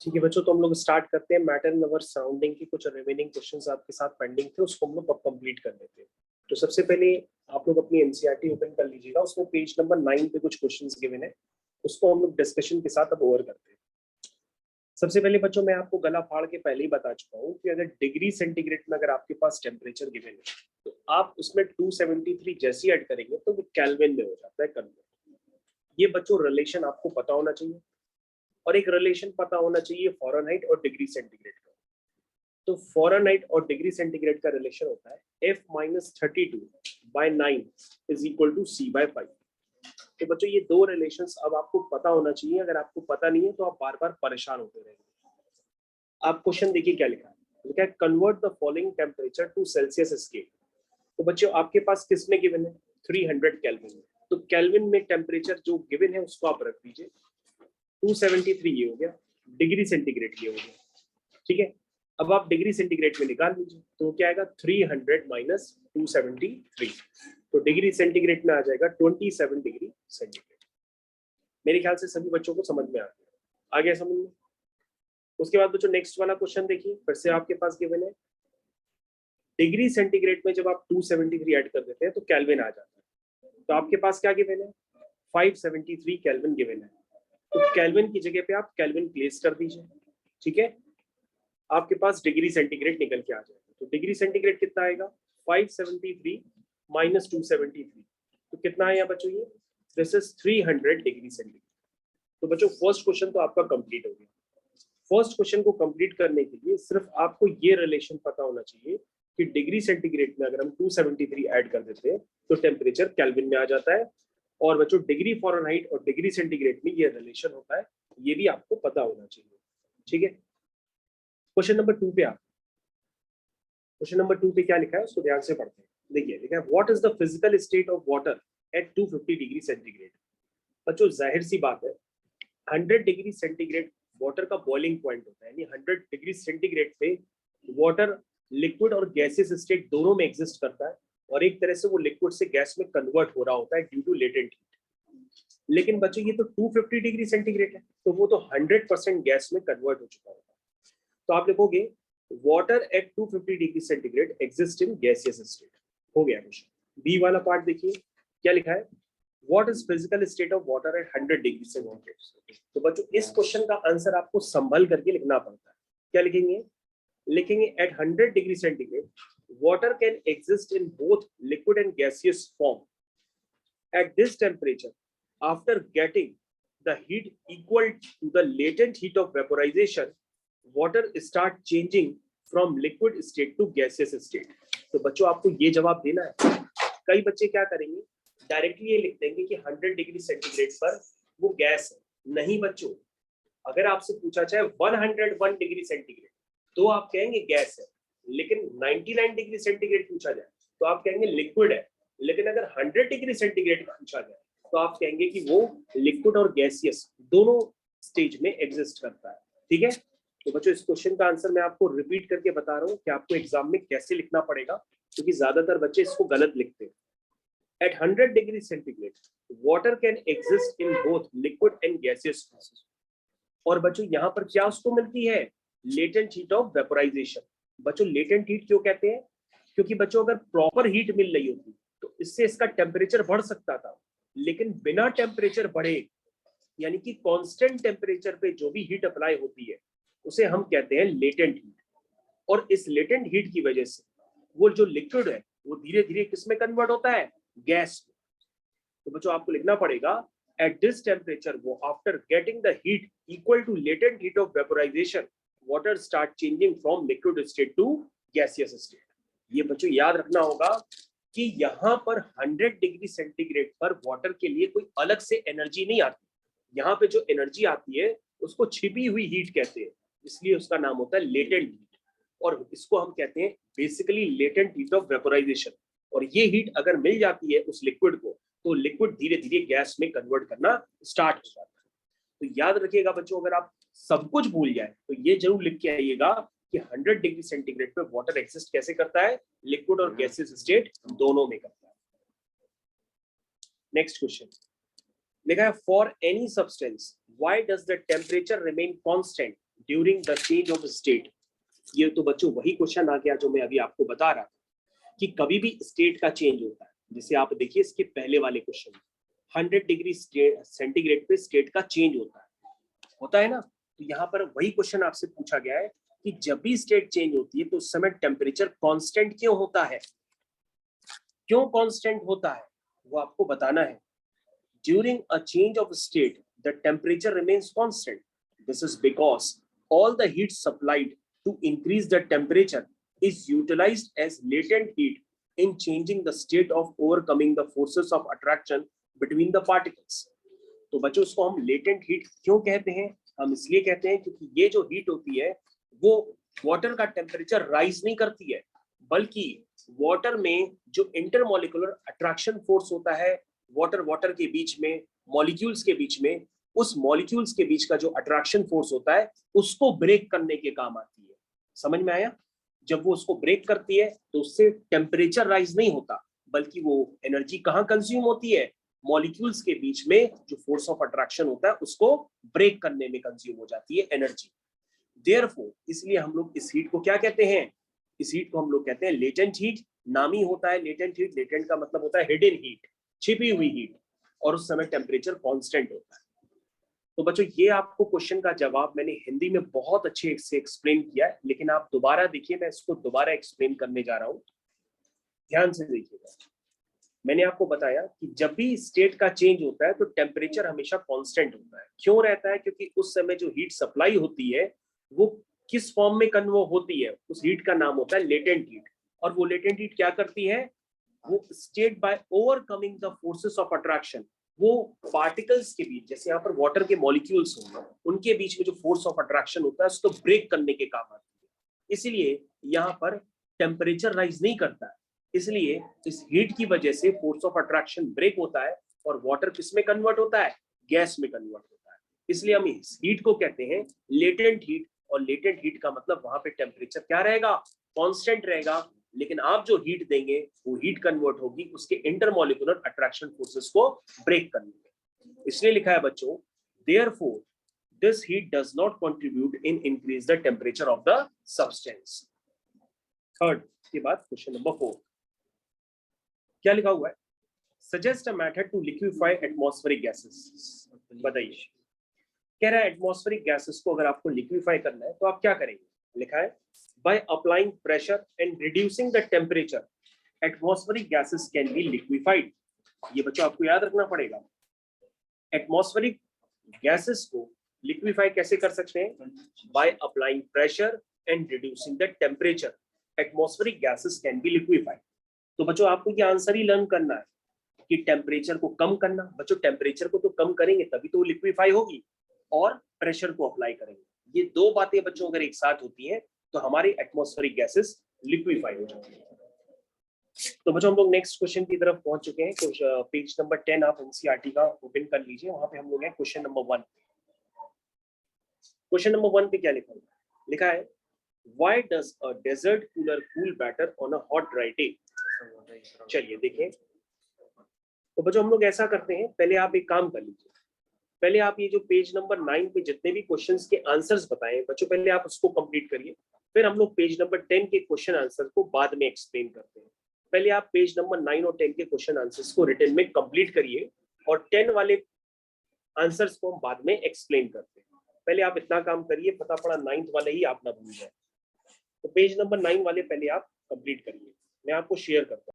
ठीक है बच्चों, तो हम लोग स्टार्ट करते हैं। मैटर इन अवर सराउंडिंग की कुछ रिमेनिंग क्वेश्चंस आपके साथ पेंडिंग थे, उसको हम लोग अब कंप्लीट कर लेते हैं। तो सबसे पहले आप लोग अपनी एनसीईआरटी ओपन कर लीजिएगा, उसमें पेज नंबर 9 पे कुछ क्वेश्चंस गिवन है, उसको हम लोग डिस्कशन के साथ अब ओवर करते हैं। सबसे पहले बच्चों, मैं आपको गला फाड़ के पहले ही बता चुका हूँ कि अगर डिग्री सेंटीग्रेड में अगर आपके पास टेम्परेचर गिवन है तो आप उसमें 273 जैसी ऐड करेंगे तो वो केल्विन में हो जाता है कन्वर्ट। ये बच्चों रिलेशन आपको पता होना चाहिए, और एक रिलेशन पता होना चाहिए फ़ारेनहाइट और डिग्री सेंटीग्रेड का। तो फ़ारेनहाइट और डिग्री सेंटीग्रेड का रिलेशन होता है F-32/9 is equal to C/5। तो बच्चों ये दो रिलेशंस अब आपको पता होना चाहिए। अगर आपको पता नहीं है तो आप बार बार परेशान होते रहेंगे। आप क्वेश्चन देखिए क्या लिखा है। लिखा है convert the following temperature to Celsius scale. तो बच्चों आपके पास किस में गिवन है? 300 केल्विन में। तो केल्विन में टेम्परेचर जो गिवन है उसको आप रख दीजिए। 273 ये हो गया, डिग्री सेंटीग्रेड ये हो गया। ठीक है, अब आप डिग्री सेंटीग्रेड में निकाल लीजिए तो क्या आएगा? 300 माइनस 273। तो डिग्री सेंटीग्रेड में आ जाएगा 27 डिग्री सेंटीग्रेड। मेरे ख्याल से सभी बच्चों को समझ में आ गया समझ में। उसके बाद बच्चों नेक्स्ट वाला क्वेश्चन देखिए, फिर से आपके पास गिवन है डिग्री सेंटीग्रेड में जब आप 273 ऐड कर देते हैं तो केल्विन आ जाता है। तो आपके पास क्या गिवन है? 573 केल्विन गिवन है। तो केल्विन की जगह पे आप केल्विन प्लेस कर दीजिए। ठीक है, आपके पास डिग्री सेंटीग्रेड निकल के आ जाएगा। तो डिग्री सेंटीग्रेड कितना आएगा? 573 माइनस 273। तो कितना आया बच्चों? ये दिस इज 300 डिग्री सेंटीग्रेड। तो बच्चों फर्स्ट क्वेश्चन तो आपका कंप्लीट हो गया। फर्स्ट क्वेश्चन को कंप्लीट करने के लिए सिर्फ आपको ये रिलेशन पता होना चाहिए कि डिग्री सेंटीग्रेड में अगर हम 273 ऐड कर देते हैं तो टेम्परेचर केल्विन में आ जाता है। और बच्चों डिग्री फ़ारेनहाइट और डिग्री सेंटीग्रेड में ये रिलेशन होता है, ये भी आपको पता होना चाहिए। ठीक है, क्वेश्चन नंबर 2 पे आप क्वेश्चन नंबर 2 पे क्या लिखा है उसको ध्यान से पढ़ते हैं। देखिए लिखा है what is the physical state of water at 250 degree centigrade. बच्चों जाहिर सी बात है 100 डिग्री सेंटीग्रेड वाटर का बॉइलिंग पॉइंट होता है, यानी 100 डिग्री सेंटीग्रेड पे वाटर लिक्विड और गैसियस स्टेट दोनों में एग्जिस्ट करता है, और एक तरह से वो लिक्विड से गैस में कन्वर्ट हो रहा होता है ड्यू टू लेटेंट हीट। लेकिन बच्चों ये तो 250 डिग्री सेंटीग्रेड है, तो वो तो 100% गैस में कन्वर्ट हो चुका होता है। तो आप लिखोगे water at 250 degree centigrade exist in gaseous state. हो गया क्वेश्चन। बी वाला पार्ट देखिए क्या लिखा है, what is physical state of water at 100 degree centigrade. तो बच्चों इस क्वेश्चन का आंसर आपको संभल करके लिखना पड़ता है। क्या लिखेंगे? लिखेंगे at 100 degree centigrade water can exist in both liquid and gaseous form. At this temperature, after getting the heat equal to the latent heat of vaporization, water start changing from liquid state to gaseous state. तो बच्चों आपको ये जवाब देना है। कई बच्चे क्या करेंगे, डायरेक्टली ये लिख देंगे कि 100 डिग्री सेंटीग्रेड पर वो गैस है। नहीं बच्चों, अगर आपसे पूछा जाए 101 डिग्री सेंटीग्रेड तो आप कहेंगे गैस है, लेकिन 99 डिग्री सेंटीग्रेड पूछा जाए तो आप कहेंगे लिक्विड है। लेकिन अगर 100 डिग्री सेंटीग्रेड पूछा जाए तो आप कहेंगे कि वो लिक्विड और गैसियस दोनों स्टेज में एग्जिस्ट करता है। ठीक है, तो बच्चों इस क्वेश्चन का आंसर मैं आपको रिपीट करके बता रहा हूँ कि आपको एग्जाम में कैसे लिखना पड़ेगा, क्योंकि ज्यादातर बच्चे इसको गलत लिखते हैं। At 100 degree centigrade, water can exist in both liquid and gaseous forms. और बच्चों यहाँ पर क्या उसको मिलती है? Latent heat of vaporisation. बच्चों लेटेंट हीट क्यों कहते हैं? क्योंकि बच्चों अगर प्रॉपर हीट मिल रही होती तो इससे इसका टेम्परेचर बढ़ सकता था, लेकिन बिना टेम्परेचर बढ़े यानी कि कांस्टेंट टेम्परेचर पे जो भी हीट अप्लाई होती है उसे हम कहते हैं लेटेंट हीट। और इस लेटेंट हीट की वजह से वो जो लिक्विड है वो धीरे धीरे किस में कन्वर्ट होता है? गैस में। तो बच्चों आपको लिखना पड़ेगा at this temperature वो after getting the heat equal to latent heat of vaporization water start changing from liquid state to gaseous state। ये बच्चों याद रखना होगा कि यहाँ पर 100 डिग्री सेंटीग्रेड पर वाटर के लिए कोई अलग से एनर्जी नहीं आती। यहाँ पे जो एनर्जी आती है उसको छिपी हुई हीट कहते हैं, इसलिए उसका नाम होता है लेटेंट हीट। और इसको हम कहते हैं basically latent heat of vaporisation. और ये हीट अगर मिल जाती है उस लिक्विड को तो लिक्विड धीरे धीरे गैस में कन्वर्ट करना स्टार्ट हो जाता है। तो याद रखिएगा बच्चों, अगर आप सब कुछ भूल जाए तो ये जरूर लिख के आइएगा कि 100 डिग्री सेंटीग्रेड पे वाटर एग्जिस्ट कैसे करता है? लिक्विड और गैसियस स्टेट दोनों में करता है। नेक्स्ट क्वेश्चन लिखा है for any substance why does the temperature remain constant during the change of state. ये तो बच्चों वही क्वेश्चन आ गया जो मैं अभी आपको बता रहा था कि कभी भी स्टेट का चेंज होता है, जैसे आप देखिए इसके पहले वाले क्वेश्चन 100 डिग्री सेंटीग्रेड पे स्टेट का चेंज होता है ना। तो यहाँ पर वही क्वेश्चन आपसे पूछा गया है कि जब भी स्टेट चेंज होती है तो उस समय टेम्परेचर कांस्टेंट क्यों होता है, क्यों कांस्टेंट होता है वो आपको बताना है। During a change of state the temperature remains constant, this is because all the heat supplied to increase the temperature is utilized as latent heat in changing the state of overcoming the forces of attraction between the particles। तो बच्चों इसको हम latent heat क्यों कहते हैं, हम इसलिए कहते हैं क्योंकि ये जो हीट होती है वो वाटर का टेम्परेचर राइज नहीं करती है, बल्कि वाटर में जो इंटरमॉलिक्यूलर अट्रैक्शन फोर्स होता है वाटर के बीच में, मॉलिक्यूल्स के बीच में, उस मॉलिक्यूल्स के बीच का जो अट्रैक्शन फोर्स होता है उसको ब्रेक करने के काम आती है। समझ में आया? जब वो उसको ब्रेक करती है तो उससे टेम्परेचर राइज नहीं होता, बल्कि वो एनर्जी कहाँ कंज्यूम होती है, मॉलिक्यूल्स के बीच में जो फोर्स ऑफ अट्रैक्शन होता है उसको ब्रेक करने में कंज्यूम हो जाती है एनर्जी। देयरफॉर इसलिए हम लोग इस हीट को क्या कहते हैं, इस हीट को हम लोग कहते हैं लेटेंट हीट। नाम ही होता है लेटेंट हीट, लेटेंट का मतलब होता है हिडन हीट, छिपी हुई हीट, और उस समय टेम्परेचर कांस्टेंट होता है। तो बच्चों ये आपको क्वेश्चन का जवाब मैंने हिंदी में बहुत अच्छे से एक्सप्लेन किया है, लेकिन आप दोबारा देखिए, मैं इसको दोबारा एक्सप्लेन करने जा रहा हूँ, ध्यान से देखिएगा। मैंने आपको बताया कि जब भी स्टेट का चेंज होता है तो टेम्परेचर हमेशा कांस्टेंट होता है। क्यों रहता है? क्योंकि उस समय जो हीट सप्लाई होती है वो किस फॉर्म में कन्वर्ट होती है, उस हीट का नाम होता है लेटेंट हीट। और वो लेटेंट हीट क्या करती है, वो state by overcoming the forces of attraction, वो पार्टिकल्स के बीच, जैसे यहाँ पर वाटर के मॉलिक्यूल्स होंगे उनके बीच में जो फोर्स ऑफ अट्रैक्शन होता है उसको ब्रेक करने के काम आती है। इसलिए यहाँ पर टेम्परेचर राइज नहीं करता है, इसलिए इस हीट की वजह से फोर्स ऑफ अट्रैक्शन ब्रेक होता है और वाटर किस में कन्वर्ट होता है, गैस में कन्वर्ट होता है। इसलिए हम इस हीट को कहते हैं लेटेंट हीट, और लेटेंट हीट का मतलब वहां पे टेम्परेचर क्या रहेगा, कांस्टेंट रहेगा, लेकिन आप जो हीट देंगे वो हीट कन्वर्ट होगी उसके इंटरमॉलिक्यूलर अट्रैक्शन फोर्सेस को ब्रेक करने में। इसलिए लिखा है बच्चों, therefore this heat does not contribute in increase the temperature of the substance. Third के बाद क्वेश्चन नंबर 4 क्या लिखा हुआ है, suggest a method to liquefy atmospheric gases. बताइए, कह रहा है एटमॉस्फेरिक गैसेस को अगर आपको लिक्विफाई करना है तो आप क्या करेंगे। लिखा है by applying pressure and reducing the temperature atmospheric gases can be liquefied. ये बच्चों आपको याद रखना पड़ेगा, एटमॉस्फेरिक गैसेस को लिक्विफाई कैसे कर सकते हैं, by applying pressure and reducing the temperature atmospheric gases can be liquefied. तो बच्चों आपको ये आंसर ही लर्न करना है कि टेम्परेचर को कम करना। बच्चों टेम्परेचर को तो कम करेंगे तभी तो लिक्विफाई होगी, और प्रेशर को अप्लाई करेंगे। ये दो बातें बच्चों अगर एक साथ होती हैं तो हमारी एटमॉस्फेरिक गैसेस लिक्विफाई हो जाती है। तो बच्चों हम लोग नेक्स्ट क्वेश्चन की तरफ पहुंच चुके हैं। पेज नंबर 10 आप एनसीईआरटी का ओपन कर लीजिए, वहां पे हम लोग हैं क्वेश्चन नंबर 1। क्वेश्चन नंबर 1 पे क्या लिखा है, लिखा है Why does a desert cooler cool better on a hot dry day? चलिए देखें। तो बच्चों हम लोग ऐसा करते हैं, पहले आप एक काम कर लीजिए, पहले आप ये जो पेज नंबर 9 पे जितने भी क्वेश्चंस के आंसर्स बताएं बच्चों, पहले आप उसको कंप्लीट करिए, फिर हम लोग पेज नंबर 10 के क्वेश्चन आंसर को बाद में एक्सप्लेन करते हैं। पहले आप पेज नंबर 9 और 10 के क्वेश्चन आंसर्स को रिटन में कंप्लीट करिए, और 10 वाले आंसर्स को हम बाद में एक्सप्लेन करते हैं। पहले आप इतना काम करिए, पता पड़ा 9th वाले ही आप ना भूल जाए। तो पेज नंबर 9 वाले पहले आप कंप्लीट करिए, मैं आपको शेयर करता हूँ।